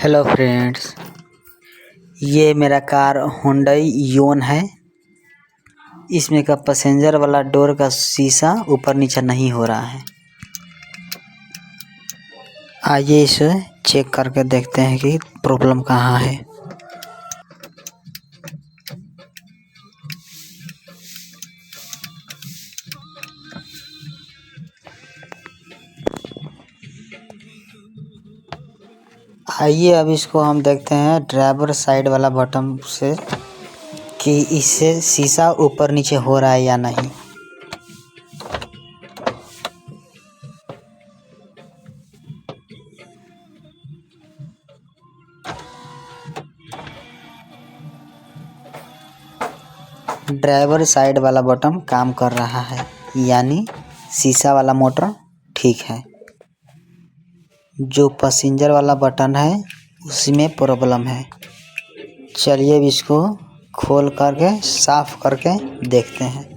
Hello friends, ये मेरा car Hyundai योन है। इसमें का पैसेंजर वाला डोर का शीशा ऊपर नीचे नहीं हो रहा है। आइए इसे चेक करके देखते हैं कि प्रॉब्लम कहाँ है। आइए अब इसको हम देखते हैं ड्राइवर साइड वाला बटन से कि इससे शीशा ऊपर नीचे हो रहा है या नहीं। ड्राइवर साइड वाला बटन काम कर रहा है, यानी शीशा वाला मोटर ठीक है। जो पैसेंजर वाला बटन है उसी में प्रॉब्लम है। चलिए अब इसको खोल करके साफ करके देखते हैं।